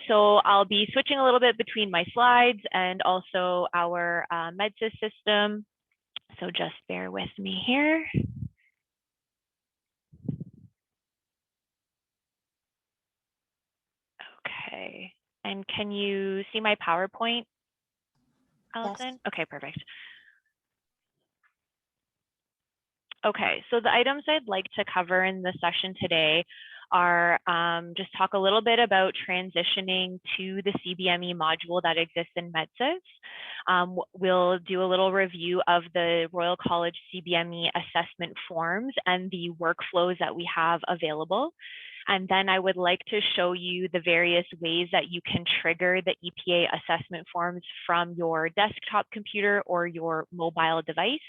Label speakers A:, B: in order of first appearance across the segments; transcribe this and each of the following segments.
A: So I'll be switching a little bit between my slides and also our MedSIS system. So just bear with me here. Okay, and can you see my PowerPoint, Allison? Yes. Okay, perfect. Okay, so the items I'd like to cover in the session today are just talk a little bit about transitioning to the Cbme module that exists in MedSIS. We'll do a little review of the Royal College Cbme assessment forms and the workflows that we have available. And then I would like to show you the various ways that you can trigger the EPA assessment forms from your desktop computer or your mobile device.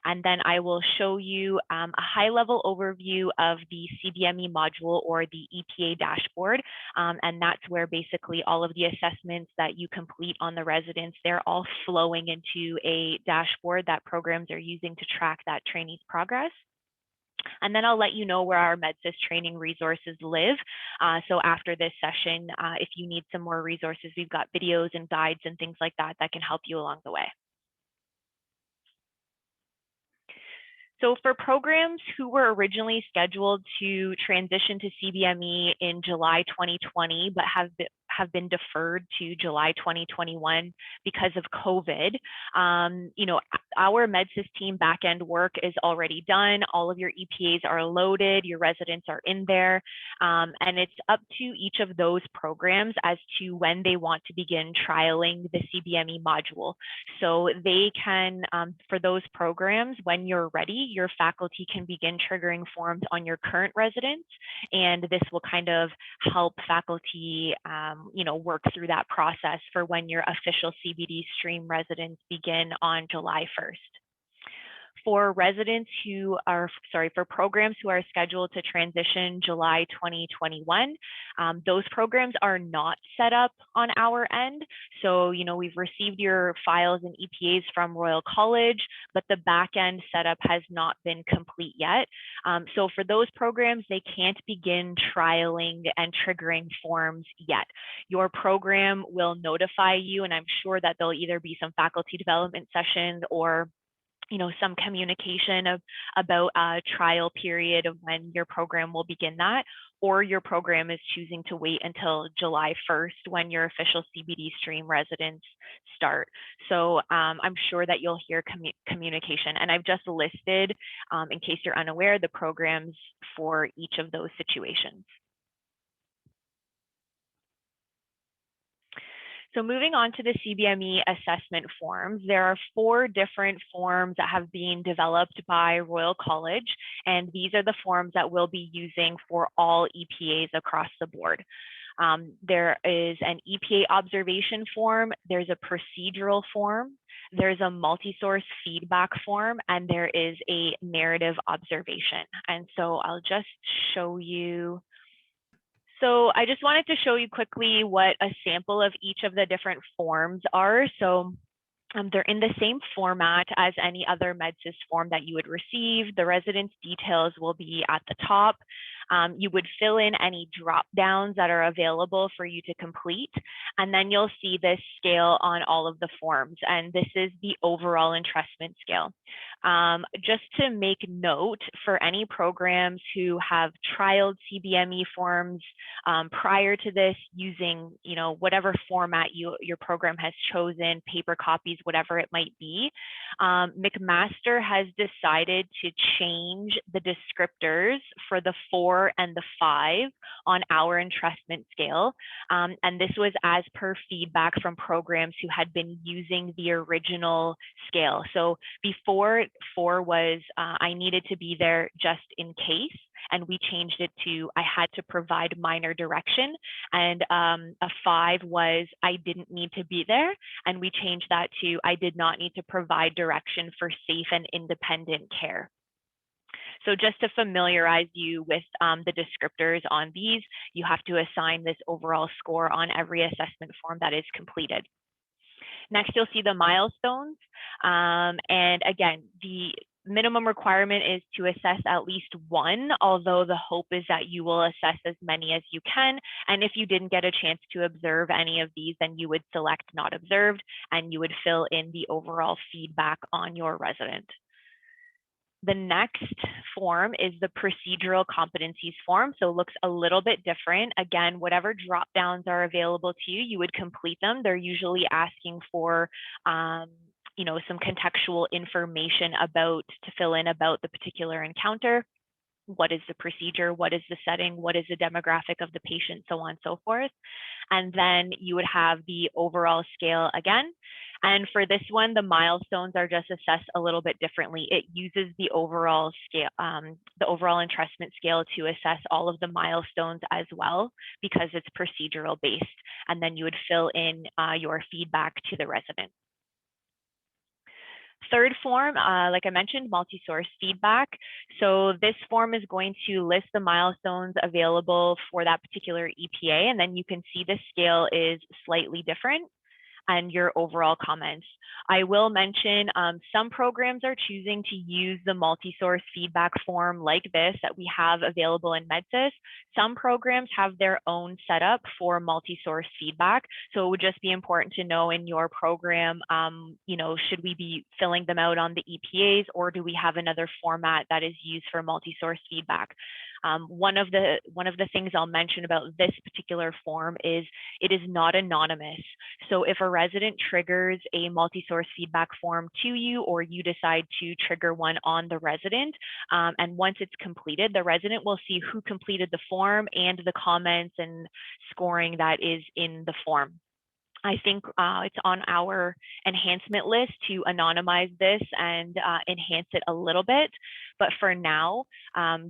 A: And then I will show you a high-level overview of the Cbme module or the EPA dashboard. And that's where basically all of the assessments that you complete on the residents, they're all flowing into a dashboard that programs are using to track that trainee's progress. And then I'll let you know where our MedSIS training resources live. So after this session, if you need some more resources, we've got videos and guides and things like that that can help you along the way. So for programs who were originally scheduled to transition to Cbme in July 2020, but have been deferred to July 2021 because of COVID, you know, our MedSIS team backend work is already done. All of your EPAs are loaded, your residents are in there, and it's up to each of those programs as to when they want to begin trialing the Cbme module. So they can, for those programs, when you're ready, your faculty can begin triggering forms on your current residents, and this will kind of help faculty you know, work through that process for when your official CBD stream residents begin on July 1st. For residents who are, for programs who are scheduled to transition July 2021, those programs are not set up on our end. So, you know, we've received your files and EPAs from Royal College, but the back end setup has not been complete yet. So for those programs, they can't begin trialing and triggering forms yet. Your program will notify you, and I'm sure that there'll either be some faculty development sessions or some communication about a trial period of when your program will begin that, or your program is choosing to wait until July 1st when your official CBD stream residents start. So I'm sure that you'll hear communication, and I've just listed, in case you're unaware, the programs for each of those situations. So moving on to the Cbme assessment forms, there are 4 different forms that have been developed by Royal College, and these are the forms that we'll be using for all EPAs across the board. There is an EPA observation form, there's a procedural form, there's a multi-source feedback form, and there is a narrative observation. And so I'll just show you. So I just wanted to show you quickly what a sample of each of the different forms are. So they're in the same format as any other MedSIS form that you would receive. The residence details will be at the top. You would fill in any drop downs that are available for you to complete, and then you'll see this scale on all of the forms, and this is the overall entrustment scale. Just to make note, for any programs who have trialed Cbme forms prior to this using whatever format your program has chosen, paper copies, whatever it might be, McMaster has decided to change the descriptors for the 4 and the 5 on our entrustment scale. And this was as per feedback from programs who had been using the original scale. So before 4 was I needed to be there just in case, and we changed it to I had to provide minor direction, and a 5 was I didn't need to be there, and we changed that to I did not need to provide direction for safe and independent care. So just to familiarize you with the descriptors on these, you have to assign this overall score on every assessment form that is completed. Next, you'll see the milestones. And again, minimum requirement is to assess at least one, although the hope is that you will assess as many as you can. And if you didn't get a chance to observe any of these, then you would select not observed, and you would fill in the overall feedback on your resident. The next form is the procedural competencies form. So it looks a little bit different. Again, whatever drop downs are available to you, you would complete them. They're usually asking for some contextual information to fill in about the particular encounter. What is the procedure? What is the setting? What is the demographic of the patient? So on and so forth. And then you would have the overall scale again. And for this one, the milestones are just assessed a little bit differently. It uses the overall scale, the overall entrustment scale to assess all of the milestones as well, because it's procedural based. And then you would fill in your feedback to the resident. Third form, like I mentioned, multi-source feedback. So this form is going to list the milestones available for that particular EPA, and then you can see the scale is slightly different and your overall comments. I will mention some programs are choosing to use the multi-source feedback form like this that we have available in MedSIS. Some programs have their own setup for multi-source feedback. So it would just be important to know in your program, should we be filling them out on the EPAs, or do we have another format that is used for multi-source feedback? One of the things I'll mention about this particular form is it is not anonymous. So if a resident triggers a multi-source feedback form to you, or you decide to trigger one on the resident, and once it's completed, the resident will see who completed the form and the comments and scoring that is in the form. I think it's on our enhancement list to anonymize this and enhance it a little bit. But for now,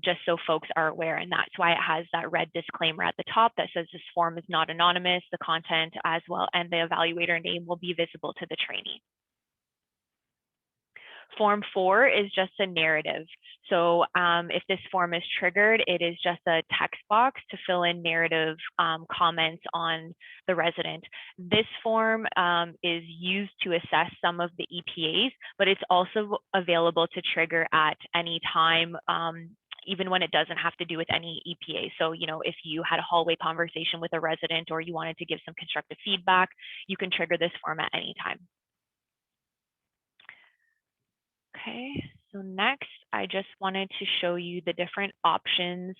A: just so folks are aware, and that's why it has that red disclaimer at the top that says this form is not anonymous, the content as well, and the evaluator name will be visible to the trainee. Form 4 is just a narrative. So if this form is triggered, it is just a text box to fill in narrative comments on the resident. This form is used to assess some of the EPAs, but it's also available to trigger at any time, even when it doesn't have to do with any EPA. So, if you had a hallway conversation with a resident or you wanted to give some constructive feedback, you can trigger this form at any time. Okay, so next, I just wanted to show you the different options,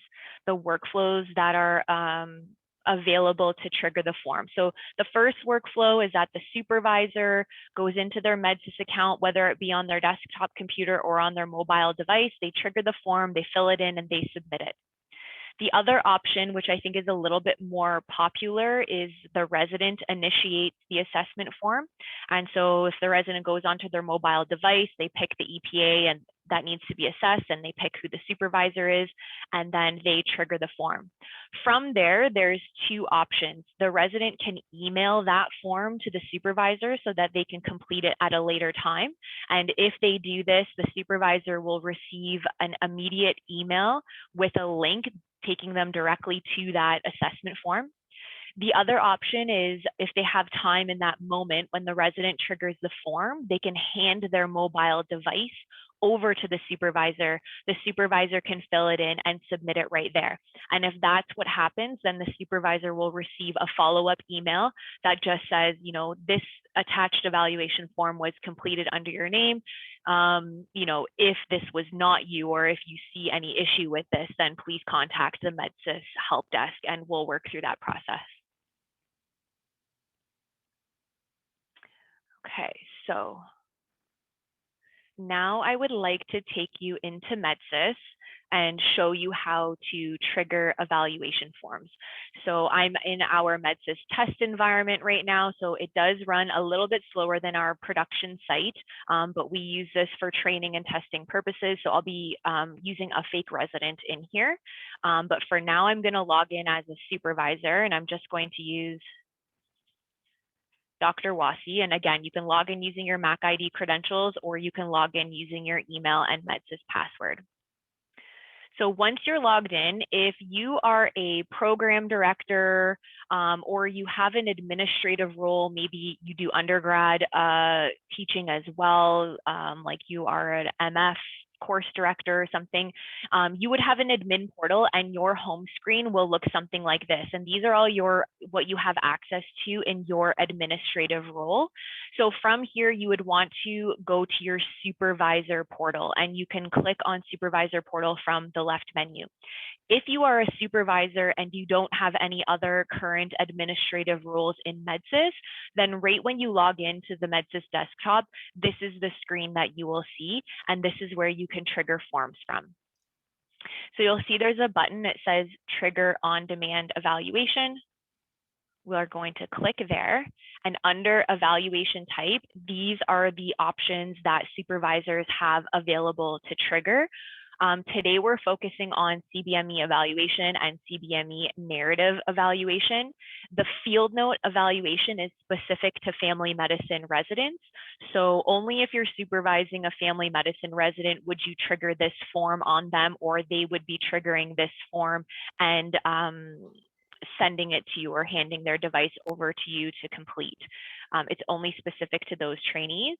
A: the workflows that are available to trigger the form. So the first workflow is that the supervisor goes into their MedSIS account, whether it be on their desktop computer or on their mobile device, they trigger the form, they fill it in, and they submit it. The other option, which I think is a little bit more popular, is the resident initiates the assessment form. And so if the resident goes onto their mobile device, they pick the EPA and that needs to be assessed, and they pick who the supervisor is, and then they trigger the form. From there, there's two options. The resident can email that form to the supervisor so that they can complete it at a later time. And if they do this, the supervisor will receive an immediate email with a link taking them directly to that assessment form. The other option is if they have time in that moment when the resident triggers the form, they can hand their mobile device over to the supervisor. The supervisor can fill it in and submit it right there. And if that's what happens, then the supervisor will receive a follow-up email that just says, this attached evaluation form was completed under your name. If this was not you, or if you see any issue with this, then please contact the MedSIS help desk and we'll work through that process. Okay, so now I would like to take you into MedSIS and show you how to trigger evaluation forms. So I'm in our MedSIS test environment right now, so it does run a little bit slower than our production site, but we use this for training and testing purposes. So I'll be using a fake resident in here. But for now, I'm going to log in as a supervisor, and I'm just going to use Dr. Wasi. And again, you can log in using your Mac ID credentials, or you can log in using your email and MedSIS password. So once you're logged in, if you are a program director or you have an administrative role, maybe you do undergrad teaching as well, like you are an MF course director or something, you would have an admin portal and your home screen will look something like this. And these are all what you have access to in your administrative role. So from here, you would want to go to your supervisor portal and you can click on supervisor portal from the left menu. If you are a supervisor and you don't have any other current administrative roles in MedSIS, then right when you log into the MedSIS desktop, this is the screen that you will see, and this is where you can trigger forms from. So you'll see there's a button that says Trigger On-Demand Evaluation. We are going to click there, and under evaluation type, these are the options that supervisors have available to trigger. Today, we're focusing on Cbme Evaluation and Cbme Narrative Evaluation. The field note evaluation is specific to family medicine residents. So only if you're supervising a family medicine resident would you trigger this form on them, or they would be triggering this form and sending it to you or handing their device over to you to complete. It's only specific to those trainees.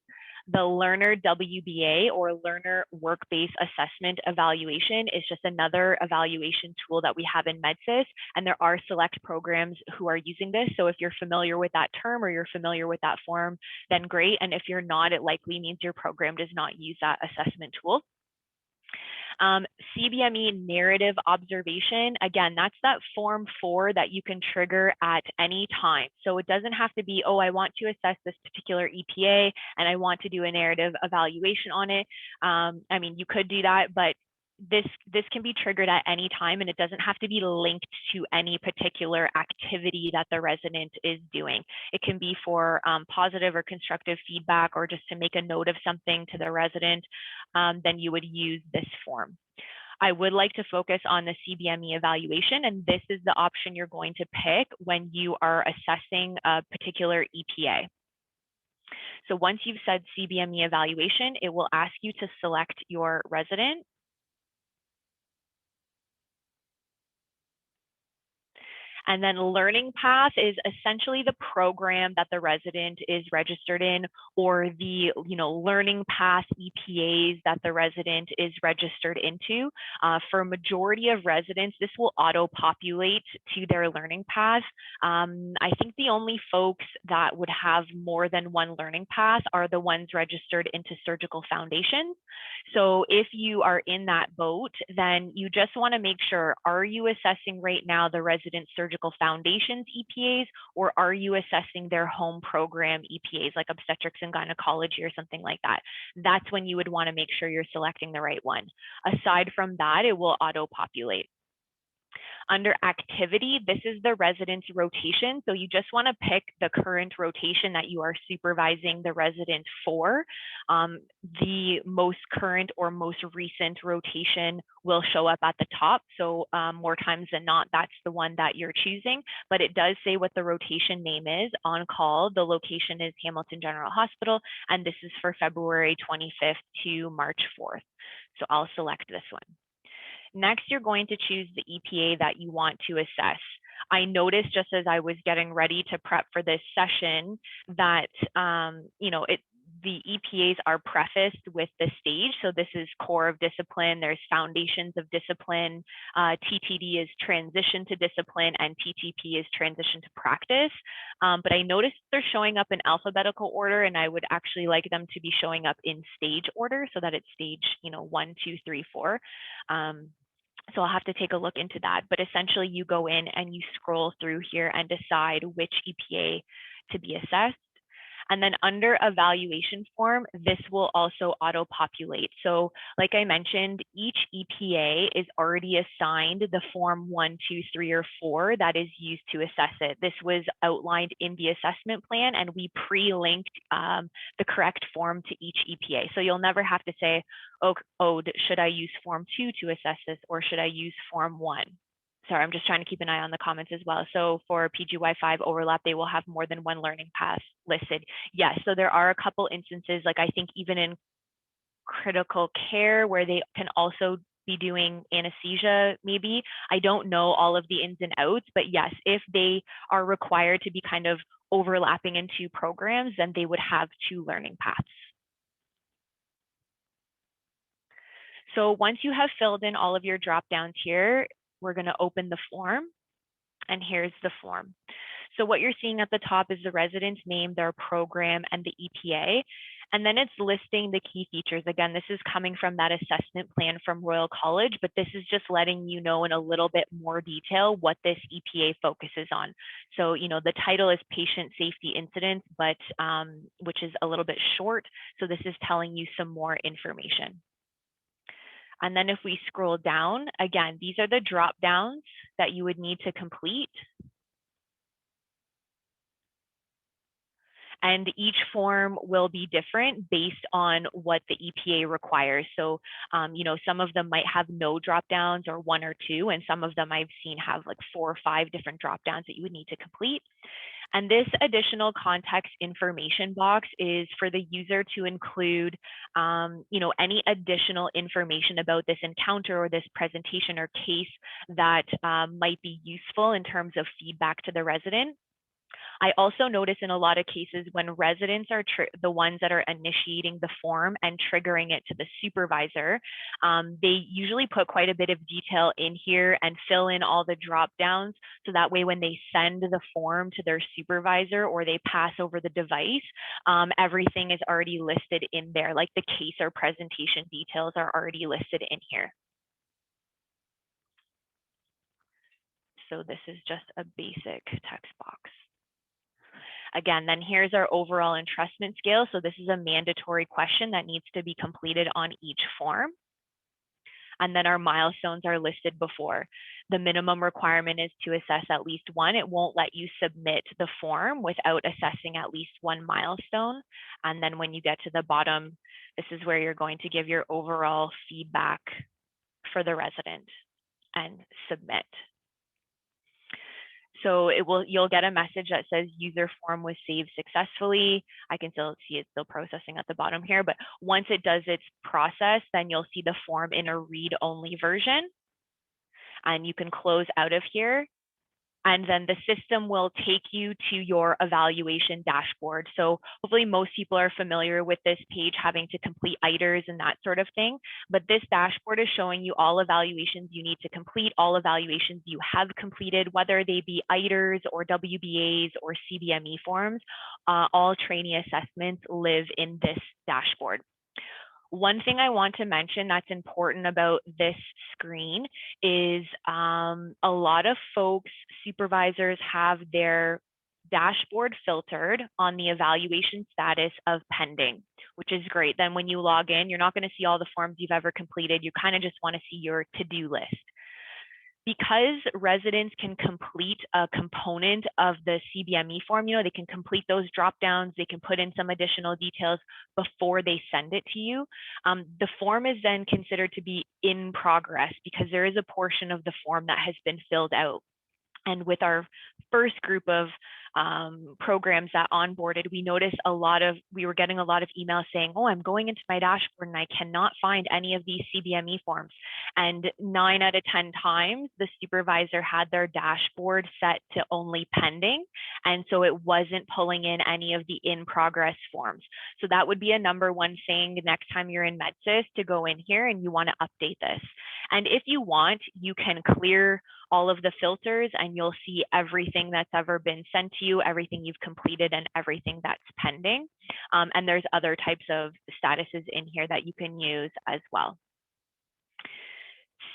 A: The Learner WBA, or Learner Work-Based Assessment Evaluation, is just another evaluation tool that we have in MedSIS, and there are select programs who are using this. So if you're familiar with that term or you're familiar with that form, then great. And if you're not, it likely means your program does not use that assessment tool. Cbme Narrative Observation, again, that's that Form 4 that you can trigger at any time. So it doesn't have to be, oh, I want to assess this particular EPA and I want to do a narrative evaluation on it. I mean, you could do that, but this can be triggered at any time, and it doesn't have to be linked to any particular activity that the resident is doing. It can be for positive or constructive feedback, or just to make a note of something to the resident. Then you would use this form. I would like to focus on the Cbme evaluation, and this is the option you're going to pick when you are assessing a particular EPA. So once you've said Cbme evaluation, it will ask you to select your resident. And then Learning Path is essentially the program that the resident is registered in, or the Learning Path EPAs that the resident is registered into. For a majority of residents, this will auto-populate to their Learning Path. I think the only folks that would have more than one Learning Path are the ones registered into Surgical Foundations. So if you are in that boat, then you just want to make sure, are you assessing right now the resident Surgical Foundations EPAs, or are you assessing their home program EPAs, like obstetrics and gynecology or something like that? That's when you would want to make sure you're selecting the right one. Aside from that, it will auto-populate. Under activity, this is the resident's rotation. So you just want to pick the current rotation that you are supervising the resident for. The most current or most recent rotation will show up at the top. So more times than not, that's the one that you're choosing, but it does say what the rotation name is on call. The location is Hamilton General Hospital, and this is for February 25th to March 4th. So I'll select this one. Next, you're going to choose the EPA that you want to assess. I noticed just as I was getting ready to prep for this session that, the EPAs are prefaced with the stage. So this is core of discipline, there's foundations of discipline, TTD is transition to discipline, and TTP is transition to practice. But I noticed they're showing up in alphabetical order, and I would actually like them to be showing up in stage order so that it's stage 1, 2, 3, 4. So I'll have to take a look into that. But essentially, you go in and you scroll through here and decide which EPA to be assessed. And then under evaluation form, this will also auto-populate. So like I mentioned, each EPA is already assigned the form 1, 2, 3, or 4 that is used to assess it. This was outlined in the assessment plan, and we pre-linked the correct form to each EPA. So you'll never have to say, oh, should I use form 2 to assess this, or should I use form 1? Sorry, I'm just trying to keep an eye on the comments as well. So for Pgy5 Overlap, they will have more than one learning path listed. Yes, so there are a couple instances, like I think even in critical care, where they can also be doing anesthesia, maybe. I don't know all of the ins and outs, but yes, if they are required to be kind of overlapping into programs, then they would have 2 learning paths. So once you have filled in all of your drop downs here, we're going to open the form, and here's the form. So what you're seeing at the top is the resident's name, their program, and the EPA. And then it's listing the key features. Again, this is coming from that assessment plan from Royal College, but this is just letting you know in a little bit more detail what this EPA focuses on. So, you know, the title is Patient Safety Incidents, but which is a little bit short. So this is telling you some more information. And then if we scroll down, again, these are the drop downs that you would need to complete. And each form will be different based on what the EPA requires. So, you know, some of them might have no drop downs or 1 or 2, and some of them I've seen have like 4 or 5 different drop downs that you would need to complete. And this additional context information box is for the user to include, you know, any additional information about this encounter or this presentation or case that might be useful in terms of feedback to the resident. I also notice in a lot of cases when residents are the ones that are initiating the form and triggering it to the supervisor, they usually put quite a bit of detail in here and fill in all the drop downs. So that way, when they send the form to their supervisor or they pass over the device, everything is already listed in there, like the case or presentation details are already listed in here. So this is just a basic text box. Again, then here's our overall entrustment scale. So this is a mandatory question that needs to be completed on each form. And then our milestones are listed before. The minimum requirement is to assess at least 1. It won't let you submit the form without assessing at least 1 milestone. And then when you get to the bottom, this is where you're going to give your overall feedback for the resident and submit. So you'll get a message that says user form was saved successfully. I can still see it's still processing at the bottom here, but once it does its process, then you'll see the form in a read-only version. And you can close out of here. And then the system will take you to your evaluation dashboard. So hopefully most people are familiar with this page having to complete ITERs and that sort of thing. But this dashboard is showing you all evaluations you need to complete, all evaluations you have completed, whether they be ITERs or WBAs or Cbme forms. All trainee assessments live in this dashboard. One thing I want to mention that's important about this screen is a lot of folks, supervisors, have their dashboard filtered on the evaluation status of pending, which is great. Then when you log in, you're not going to see all the forms you've ever completed. You kind of just want to see your to-do list. Because residents can complete a component of the Cbme form, you know, they can complete those drop downs, they can put in some additional details before they send it to you. The form is then considered to be in progress because there is a portion of the form that has been filled out. And with our first group of programs that onboarded, we noticed we were getting a lot of emails saying, oh, I'm going into my dashboard and I cannot find any of these Cbme forms. And 9 out of 10 times, the supervisor had their dashboard set to only pending. And so it wasn't pulling in any of the in-progress forms. So that would be a #1 thing next time you're in MedSIS to go in here and you want to update this. And if you want, you can clear all of the filters and you'll see everything that's ever been sent to you, everything you've completed, and everything that's pending. And there's other types of statuses in here that you can use as well.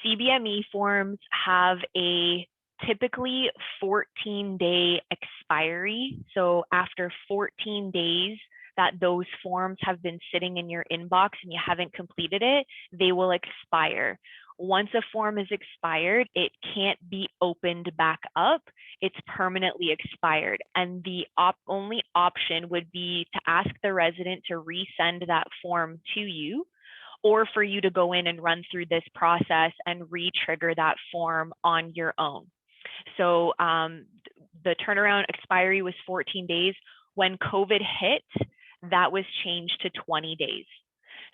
A: Cbme forms have a typically 14-day expiry. So after 14 days that those forms have been sitting in your inbox and you haven't completed it, they will expire. Once a form is expired, it can't be opened back up. It's permanently expired. And the only option would be to ask the resident to resend that form to you, or for you to go in and run through this process and re-trigger that form on your own. So the turnaround expiry was 14 days. When COVID hit, that was changed to 20 days.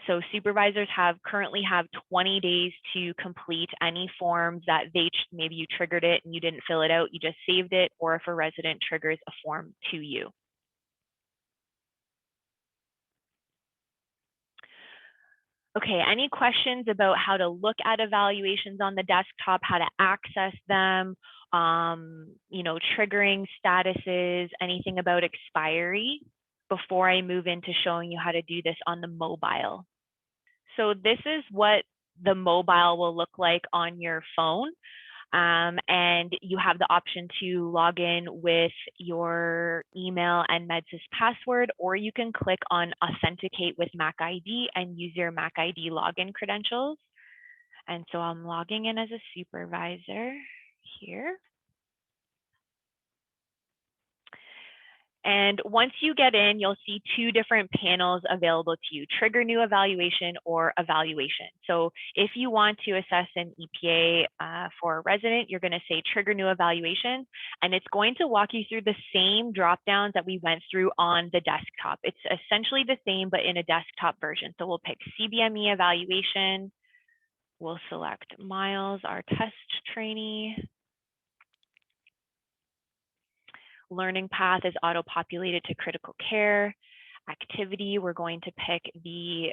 A: So supervisors currently have 20 days to complete any forms that maybe you triggered it and you didn't fill it out, you just saved it, or if a resident triggers a form to you. Okay, any questions about how to look at evaluations on the desktop, how to access them, triggering statuses, anything about expiry before I move into showing you how to do this on the mobile? So this is what the mobile will look like on your phone. And you have the option to log in with your email and MedSIS password, or you can click on Authenticate with MacID and use your MacID login credentials. And so I'm logging in as a supervisor here. And once you get in, you'll see two different panels available to you, trigger new evaluation or evaluation. So if you want to assess an EPA for a resident, you're going to say trigger new evaluation, and it's going to walk you through the same drop downs that we went through on the desktop. It's essentially the same, but in a desktop version. So we'll pick Cbme Evaluation. We'll select Miles, our test trainee. Learning path is auto-populated to critical care. Activity, we're going to pick the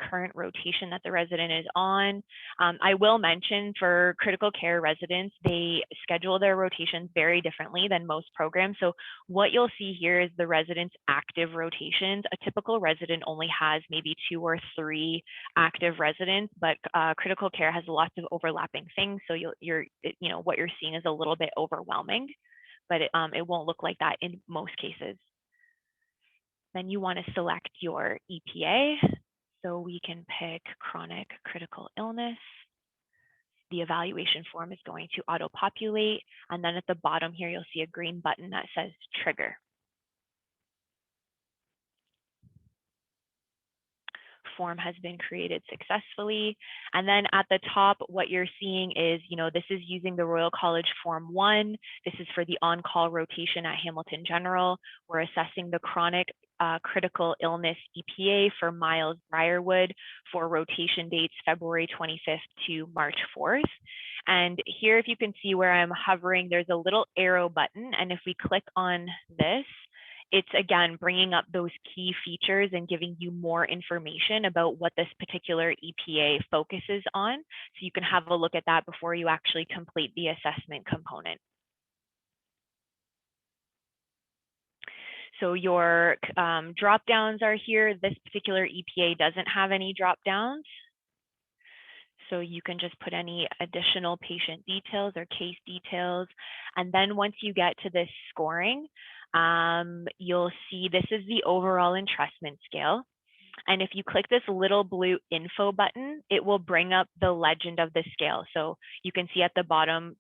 A: current rotation that the resident is on. I will mention for critical care residents, they schedule their rotations very differently than most programs. So what you'll see here is the resident's active rotations. A typical resident only has maybe 2 or 3 active residents, but critical care has lots of overlapping things. So what you're seeing is a little bit overwhelming, but it won't look like that in most cases. Then you want to select your EPA. So we can pick chronic critical illness. The evaluation form is going to auto-populate. And then at the bottom here, you'll see a green button that says trigger. Form has been created successfully. And then at the top, what you're seeing is, this is using the Royal College Form 1. This is for the on-call rotation at Hamilton General. We're assessing the chronic critical illness EPA for Miles Briarwood for rotation dates February 25th to March 4th. And here, if you can see where I'm hovering, there's a little arrow button. And if we click on this, it's again bringing up those key features and giving you more information about what this particular EPA focuses on. So you can have a look at that before you actually complete the assessment component. So your drop downs are here. This particular EPA doesn't have any drop downs. So you can just put any additional patient details or case details. And then once you get to this scoring, you'll see this is the overall entrustment scale. And if you click this little blue info button, it will bring up the legend of the scale. So you can see at the bottom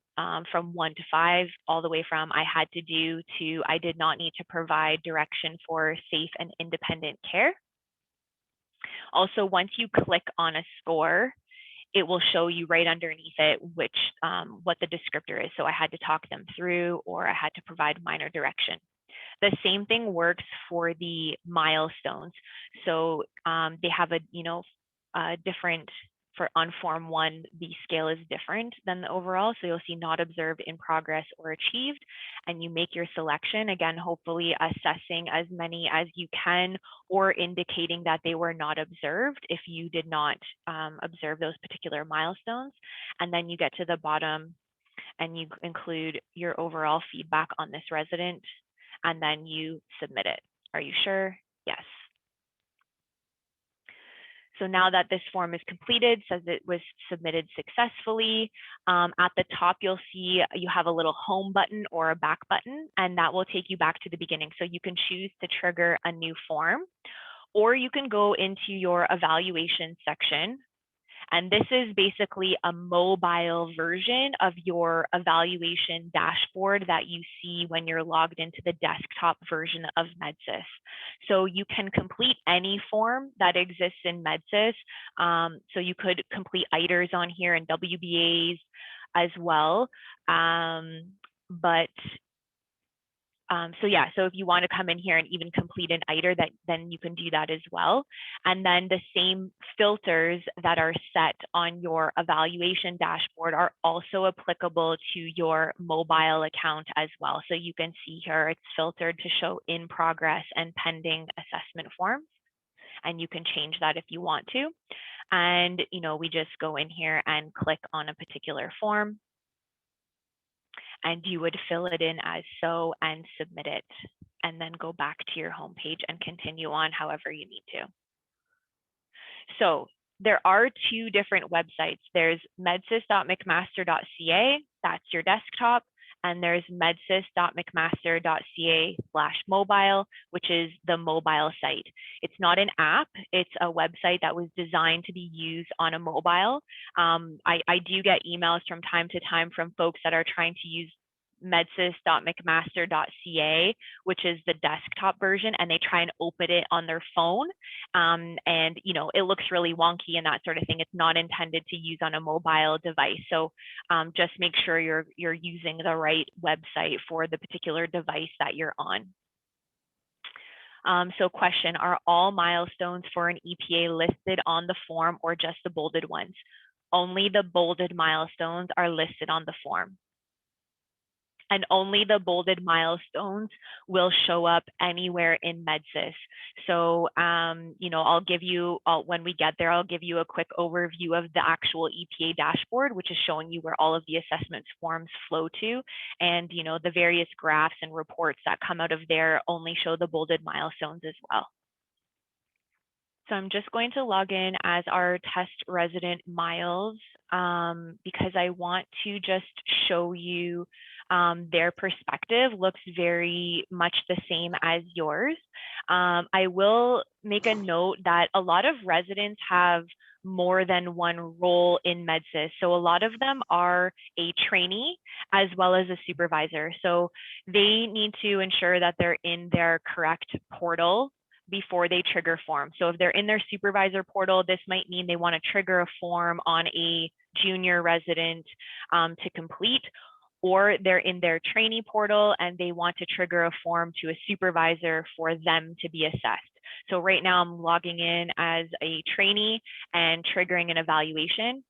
A: from 1 to 5, all the way from I had to do to I did not need to provide direction for safe and independent care. Also, once you click on a score, it will show you right underneath it what the descriptor is. So I had to talk them through, or I had to provide minor direction. The same thing works for the milestones. So they have a different, on Form 1, the scale is different than the overall. So you'll see not observed, in progress, or achieved, and you make your selection, again, hopefully assessing as many as you can, or indicating that they were not observed if you did not observe those particular milestones. And then you get to the bottom and you include your overall feedback on this resident, and then you submit it. Are you sure? Yes. So now that this form is completed, says it was submitted successfully. At the top, you'll see you have a little home button or a back button, and that will take you back to the beginning. So you can choose to trigger a new form, or you can go into your evaluation section. And this is basically a mobile version of your evaluation dashboard that you see when you're logged into the desktop version of MedSIS. So you can complete any form that exists in MedSIS. So you could complete ITERs on here and WBAs as well. So if you want to come in here and even complete an ITER, then you can do that as well. And then the same filters that are set on your evaluation dashboard are also applicable to your mobile account as well. So you can see here it's filtered to show in progress and pending assessment forms, and you can change that if you want to. And, we just go in here and click on a particular form, and you would fill it in as so and submit it, and then go back to your home page and continue on however you need to. So there are two different websites. There's medsis.mcmaster.ca, that's your desktop, and there's medsis.mcmaster.ca/mobile, which is the mobile site. It's not an app, it's a website that was designed to be used on a mobile. I do get emails from time to time from folks that are trying to use medsis.mcmaster.ca, which is the desktop version, and they try and open it on their phone. And it looks really wonky and that sort of thing. It's not intended to use on a mobile device. So just make sure you're using the right website for the particular device that you're on. So question, are all milestones for an EPA listed on the form or just the bolded ones? Only the bolded milestones are listed on the form. And only the bolded milestones will show up anywhere in MedSIS. So, I'll give you, when we get there, I'll give you a quick overview of the actual EPA dashboard, which is showing you where all of the assessment forms flow to. And, the various graphs and reports that come out of there only show the bolded milestones as well. So I'm just going to log in as our test resident Miles because I want to just show you their perspective looks very much the same as yours. I will make a note that a lot of residents have more than one role in MedSIS. So a lot of them are a trainee as well as a supervisor. So they need to ensure that they're in their correct portal before they trigger form. So if they're in their supervisor portal, this might mean they want to trigger a form on a junior resident to complete, or they're in their trainee portal and they want to trigger a form to a supervisor for them to be assessed. So right now I'm logging in as a trainee and triggering an evaluation.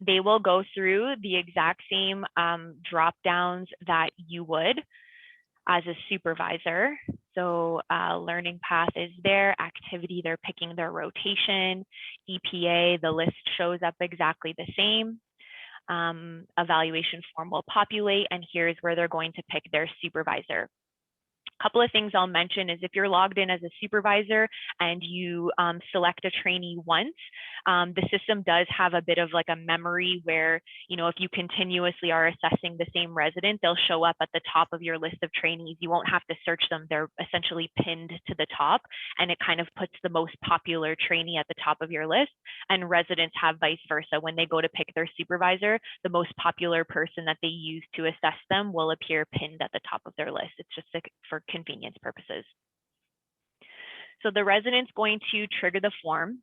A: They will go through the exact same drop downs that you would as a supervisor. So learning path is there, activity, they're picking their rotation, EPA, the list shows up exactly the same. Evaluation form will populate, and here's where they're going to pick their supervisor. A couple of things I'll mention is if you're logged in as a supervisor and you select a trainee once, the system does have a bit of like a memory where, if you continuously are assessing the same resident, they'll show up at the top of your list of trainees. You won't have to search them. They're essentially pinned to the top, and it kind of puts the most popular trainee at the top of your list. And residents have vice versa. When they go to pick their supervisor, the most popular person that they use to assess them will appear pinned at the top of their list. It's just for convenience purposes. So the resident's going to trigger the form.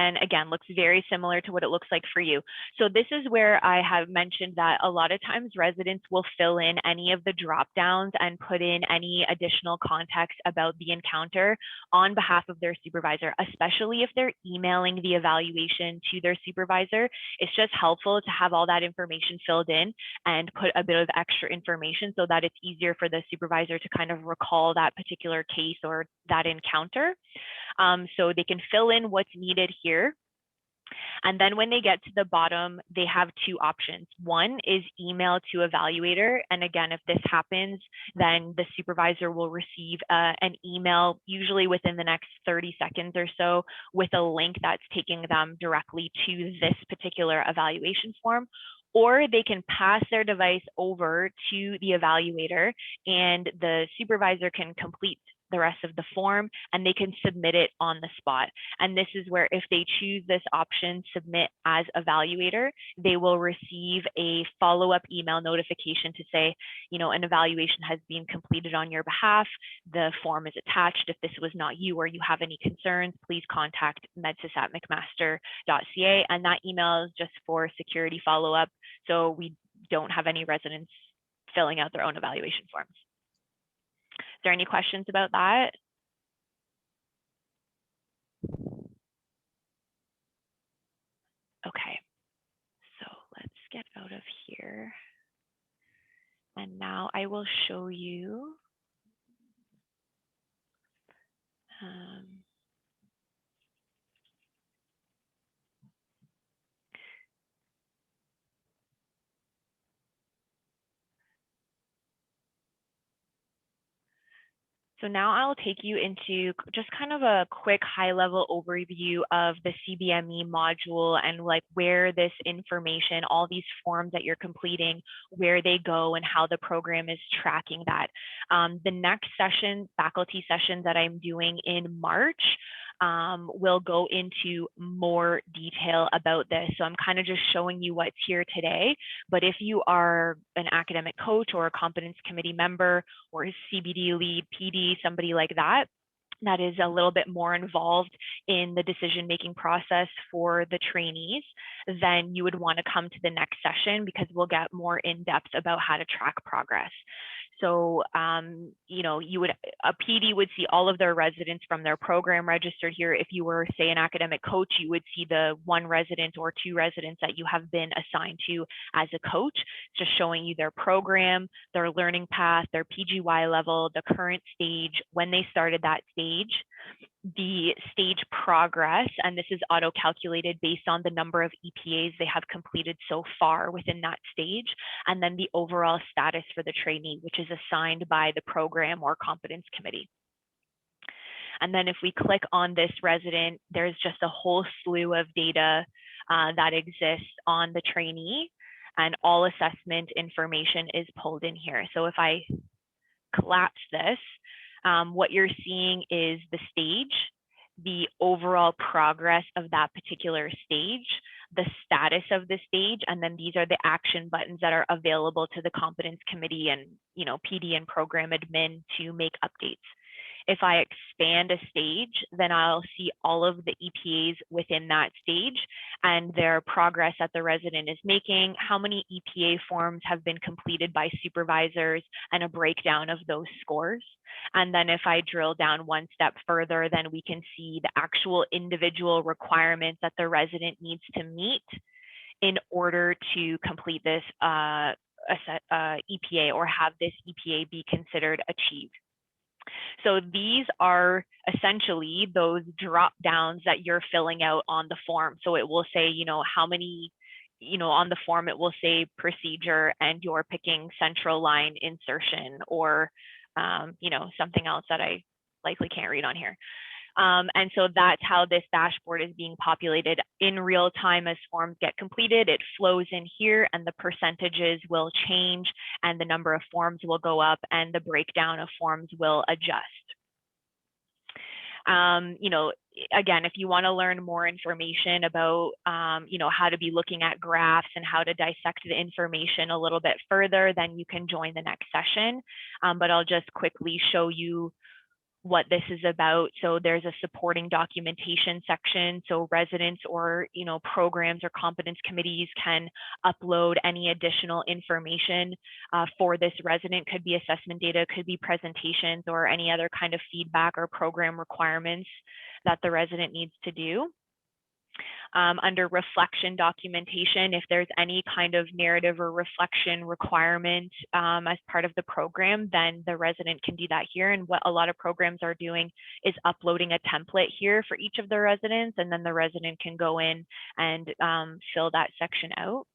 A: And again, looks very similar to what it looks like for you. So this is where I have mentioned that a lot of times residents will fill in any of the drop downs and put in any additional context about the encounter on behalf of their supervisor, especially if they're emailing the evaluation to their supervisor. It's just helpful to have all that information filled in and put a bit of extra information so that it's easier for the supervisor to kind of recall that particular case or that encounter. So they can fill in what's needed here. And then when they get to the bottom, they have two options. One is email to evaluator. And again, if this happens, then the supervisor will receive an email, usually within the next 30 seconds or so, with a link that's taking them directly to this particular evaluation form. Or they can pass their device over to the evaluator and the supervisor can complete the rest of the form and they can submit it on the spot. And this is where if they choose this option, submit as evaluator, they will receive a follow-up email notification to say, an evaluation has been completed on your behalf. The form is attached. If this was not you or you have any concerns, please contact medsis@mcmaster.ca. And that email is just for security follow-up. So we don't have any residents filling out their own evaluation forms. Is there any questions about that? Okay, so let's get out of here. And now I will show you So now I'll take you into just kind of a quick high-level overview of the Cbme module and like where this information, all these forms that you're completing, where they go and how the program is tracking that. The next session, faculty session that I'm doing in March, will go into more detail about this. So I'm kind of just showing you what's here today. But if you are an academic coach or a competence committee member or a CBD lead, PD, somebody like that, that is a little bit more involved in the decision-making process for the trainees, then you would want to come to the next session because we'll get more in-depth about how to track progress. So, you know, a PD would see all of their residents from their program registered here. If you were, say, an academic coach, you would see the 1 resident or 2 residents that you have been assigned to as a coach, just showing you their program, their learning path, their PGY level, the current stage, when they started that stage, the stage progress, and this is auto-calculated based on the number of EPAs they have completed so far within that stage, and then the overall status for the trainee, which is assigned by the program or competence committee. And then if we click on this resident, there's just a whole slew of data that exists on the trainee, and all assessment information is pulled in here. So if I collapse this, what you're seeing is the stage, the overall progress of that particular stage, the status of the stage, and then these are the action buttons that are available to the competence committee and, you know, PD and program admin to make updates. If I expand a stage, then I'll see all of the EPAs within that stage and their progress that the resident is making, how many EPA forms have been completed by supervisors, and a breakdown of those scores. And then if I drill down one step further, then we can see the actual individual requirements that the resident needs to meet in order to complete this EPA or have this EPA be considered achieved. So these are essentially those drop downs that you're filling out on the form. So it will say, you know, how many, you know, on the form, it will say procedure and you're picking central line insertion or, you know, something else that I likely can't read on here. And so that's how this dashboard is being populated in real time as forms get completed. It flows in here and the percentages will change and the number of forms will go up and the breakdown of forms will adjust. You know, again, if you want to learn more information about, you know, how to be looking at graphs and how to dissect the information a little bit further, then you can join the next session. But I'll just quickly show you what this is about. So there's a supporting documentation section. So residents or, you know, programs or competence committees can upload any additional information for this resident. Could be assessment data, could be presentations or any other kind of feedback or program requirements that the resident needs to do. Under reflection documentation, if there's any kind of narrative or reflection requirement as part of the program, then the resident can do that here. And what a lot of programs are doing is uploading a template here for each of the residents, and then the resident can go in and fill that section out.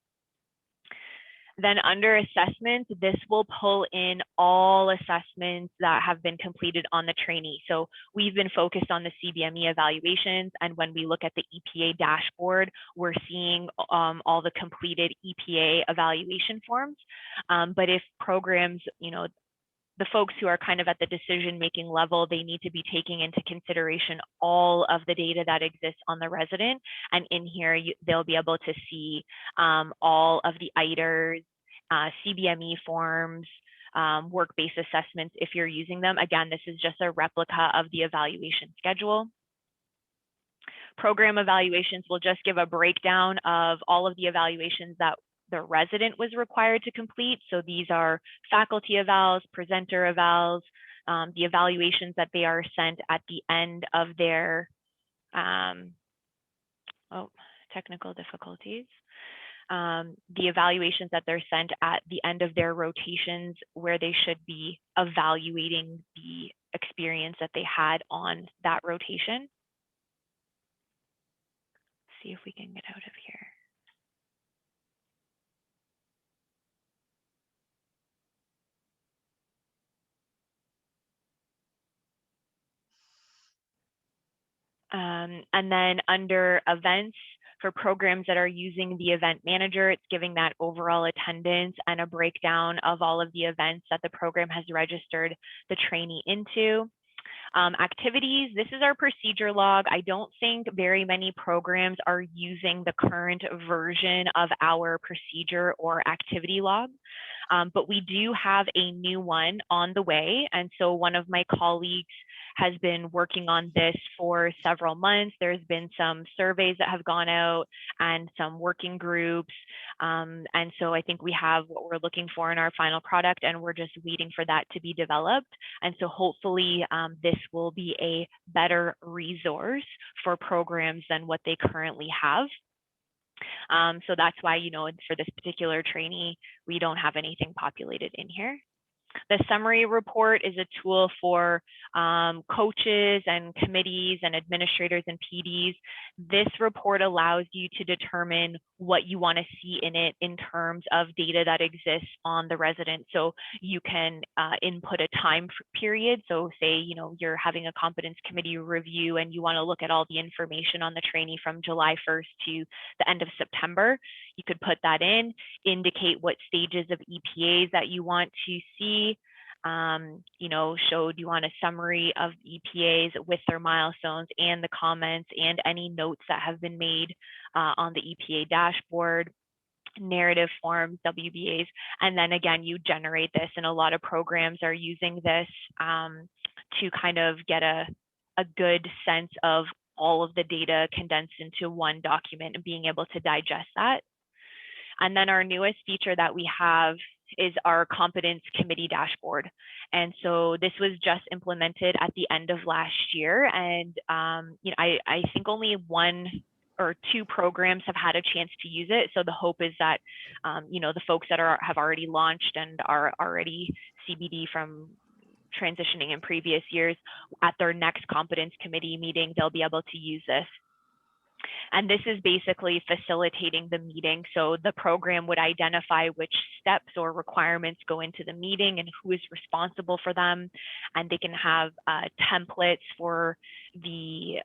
A: Then under assessment, this will pull in all assessments that have been completed on the trainee. So we've been focused on the Cbme evaluations, and when we look at the EPA dashboard, we're seeing all the completed EPA evaluation forms. But if programs, you know, the folks who are kind of at the decision-making level, they need to be taking into consideration all of the data that exists on the resident. And in here, they'll be able to see all of the ITERs, Cbme forms, work-based assessments if you're using them. Again, this is just a replica of the evaluation schedule. Program evaluations will just give a breakdown of all of the evaluations that the resident was required to complete. So these are faculty evals, presenter evals, the evaluations that they are sent at the end of their, technical difficulties. The evaluations that they're sent at the end of their rotations where they should be evaluating the experience that they had on that rotation. See if we can get out of here. And then under events, for programs that are using the event manager, it's giving that overall attendance and a breakdown of all of the events that the program has registered the trainee into. Activities, this is our procedure log. I don't think very many programs are using the current version of our procedure or activity log, but we do have a new one on the way. And so one of my colleagues has been working on this for several months. There's been some surveys that have gone out and some working groups. And so I think we have what we're looking for in our final product, and we're just waiting for that to be developed. And so hopefully this will be a better resource for programs than what they currently have. So that's why, you know, for this particular trainee, we don't have anything populated in here. The summary report is a tool for coaches and committees and administrators and PDs. This report allows you to determine what you want to see in it in terms of data that exists on the resident. So you can input a time period. So say, you know, you're having a competence committee review and you want to look at all the information on the trainee from July 1st to the end of September. You could put that in, indicate what stages of EPAs that you want to see. You know, do you want a summary of EPAs with their milestones and the comments and any notes that have been made on the EPA dashboard, narrative forms, WBAs, and then again, you generate this, and a lot of programs are using this to kind of get a good sense of all of the data condensed into one document and being able to digest that. And then our newest feature that we have is our competence committee dashboard. And so this was just implemented at the end of last year. And you know, I think only one or two programs have had a chance to use it. So the hope is that you know, the folks that have already launched and are already CBD from transitioning in previous years, at their next competence committee meeting, they'll be able to use this. And this is basically facilitating the meeting. So the program would identify which steps or requirements go into the meeting and who is responsible for them. And they can have templates for the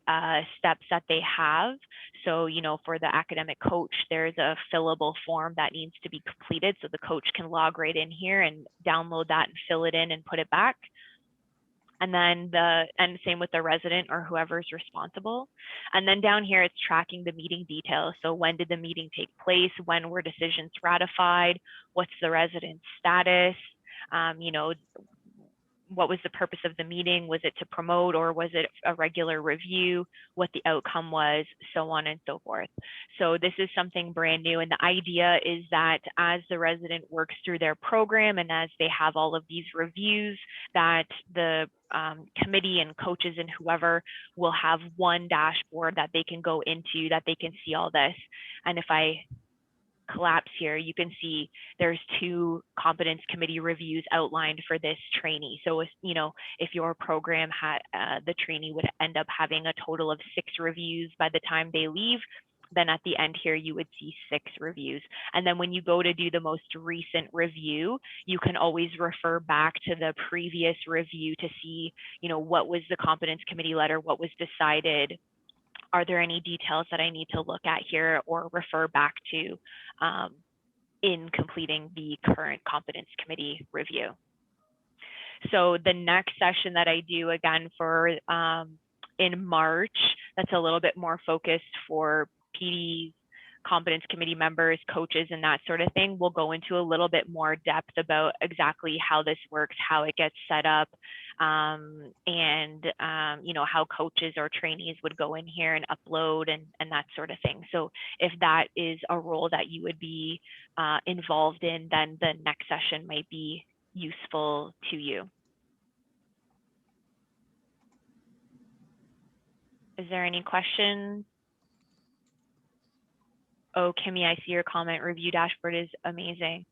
A: steps that they have. So, you know, for the academic coach, there's a fillable form that needs to be completed. So the coach can log right in here and download that and fill it in and put it back. And then and same with the resident or whoever's responsible. And then down here, it's tracking the meeting details. So when did the meeting take place? When were decisions ratified? What's the resident's status? You know, what was the purpose of the meeting? Was it to promote, or was it a regular review? What the outcome was, so on and so forth. So this is something brand new. And the idea is that as the resident works through their program and as they have all of these reviews, that the committee and coaches and whoever will have one dashboard that they can go into, that they can see all this. And if I collapse here, you can see there's 2 competence committee reviews outlined for this trainee. So if, you know, if your program had the trainee would end up having a total of 6 reviews by the time they leave, then at the end here you would see 6 reviews. And then when you go to do the most recent review, you can always refer back to the previous review to see, you know, what was the competence committee letter, what was decided. Are there any details that I need to look at here or refer back to in completing the current competence committee review? So the next session that I do again for in March, that's a little bit more focused for PDs, competence committee members, coaches, and that sort of thing. We'll go into a little bit more depth about exactly how this works, how it gets set up, and you know, how coaches or trainees would go in here and upload and that sort of thing. So if that is a role that you would be involved in, then the next session might be useful to you. Is there any questions? Oh, Kimmy, I see your comment. Review dashboard is amazing.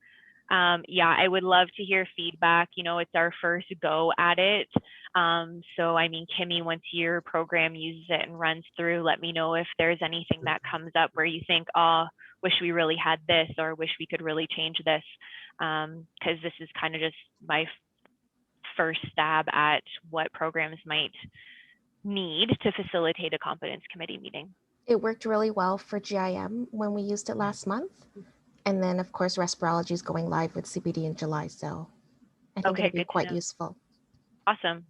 A: Yeah, I would love to hear feedback. You know, it's our first go at it. So I mean, Kimmy, once your program uses it and runs through, let me know if there's anything that comes up where you think, oh, wish we really had this, or wish we could really change this, because this is kind of just my first stab at what programs might need to facilitate a competence committee meeting.
B: It worked really well for GIM when we used it last month. And then, of course, respirology is going live with CBD in July. So I think
A: Okay,
B: it'll be
A: good to
B: quite
A: know.
B: useful.
A: Awesome.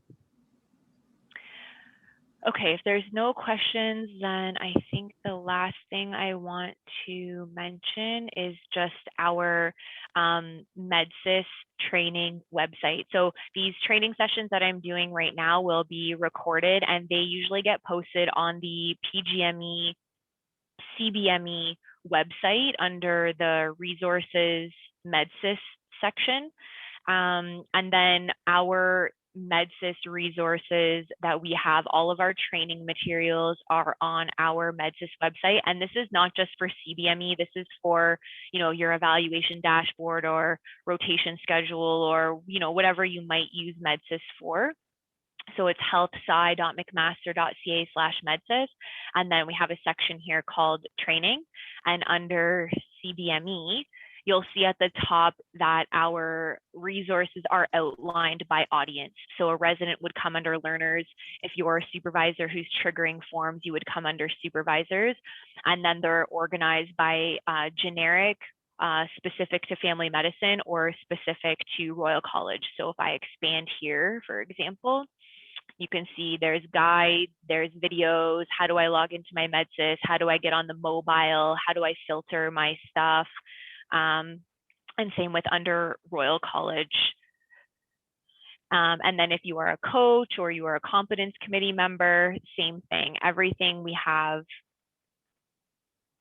A: Okay, if there's no questions, then I think the last thing I want to mention is just our MedSIS training website. So these training sessions that I'm doing right now will be recorded, and they usually get posted on the Pgy5 Cbme website under the resources MedSIS section. And then our MedSIS resources that we have, all of our training materials are on our MedSIS website. And this is not just for Cbme, this is for, your evaluation dashboard or rotation schedule, or, whatever you might use MedSIS for. So it's healthsci.mcmaster.ca/MedSIS. And then we have a section here called training. And under Cbme, you'll see at the top that our resources are outlined by audience. So a resident would come under learners. If you're a supervisor who's triggering forms, you would come under supervisors. And then they're organized by generic, specific to family medicine, or specific to Royal College. So if I expand here, for example, you can see there's guides, there's videos, how do I log into my MedSIS, how do I get on the mobile, how do I filter my stuff, and same with under Royal College. And then if you are a coach or you are a competence committee member, same thing. Everything we have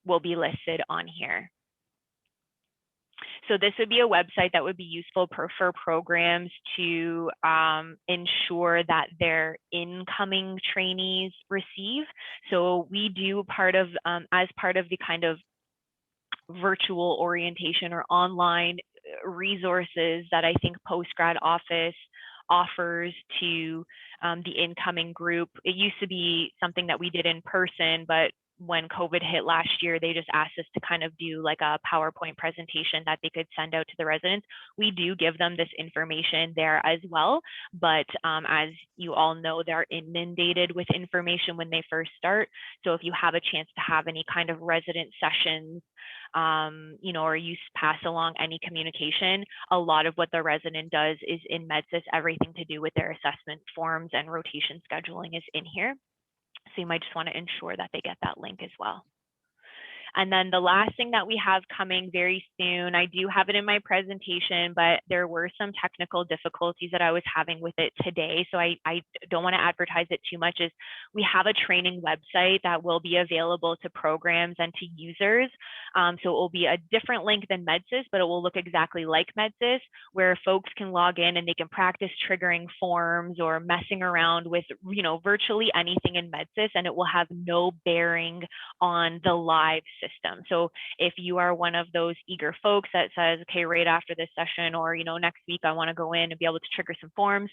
A: will be listed on here. So this would be a website that would be useful for programs to ensure that their incoming trainees receive. So we do as part of the kind of virtual orientation or online resources that I think Postgrad Office offers to the incoming group. It used to be something that we did in person, but when COVID hit last year, they just asked us to kind of do like a PowerPoint presentation that they could send out to the residents. We do give them this information there as well, but as you all know, they're inundated with information when they first start. So if you have a chance to have any kind of resident sessions, or you pass along any communication, a lot of what the resident does is in MedSIS. Everything to do with their assessment forms and rotation scheduling is in here. So you might just want to ensure that they get that link as well. And then the last thing that we have coming very soon, I do have it in my presentation, but there were some technical difficulties that I was having with it today. So I don't want to advertise it too much, is we have a training website that will be available to programs and to users. So it will be a different link than MedSIS, but it will look exactly like MedSIS, where folks can log in and they can practice triggering forms or messing around with, virtually anything in MedSIS, and it will have no bearing on the live system. So if you are one of those eager folks that says, okay, right after this session, or next week I want to go in and be able to trigger some forms,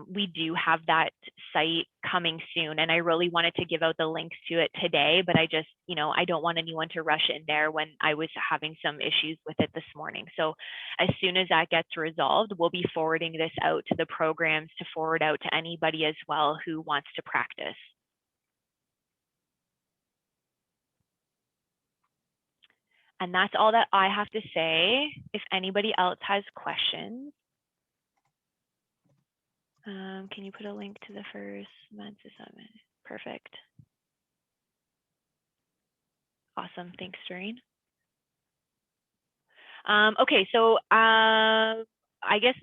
A: we do have that site coming soon. And I really wanted to give out the links to it today, but I just, I don't want anyone to rush in there when I was having some issues with it this morning. So as soon as that gets resolved, we'll be forwarding this out to the programs to forward out to anybody as well who wants to practice. And that's all that I have to say. If anybody else has questions, can you put a link to the first MedSIS summit? Perfect. Awesome. Thanks, Doreen. Okay, so I guess,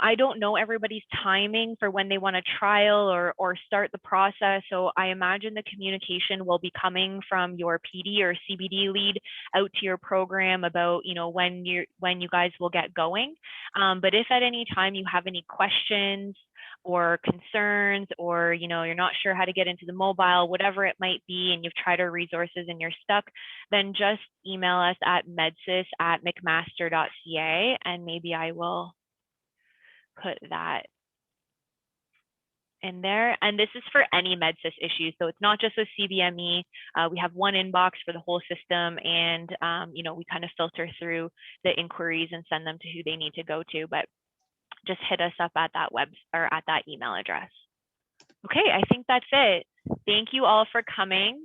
A: I don't know everybody's timing for when they want to trial or start the process. So I imagine the communication will be coming from your PD or CBD lead out to your program about, when you guys will get going. But if at any time you have any questions or concerns, or you're not sure how to get into the mobile, whatever it might be, and you've tried our resources and you're stuck, then just email us at medsis@mcmaster.ca, and maybe I will put that in there. And this is for any MedSIS issue. So it's not just with CBME. We have one inbox for the whole system, and you know, we kind of filter through the inquiries and send them to who they need to go to. But just hit us up at that at that email address. Okay, I think that's it. Thank you all for coming.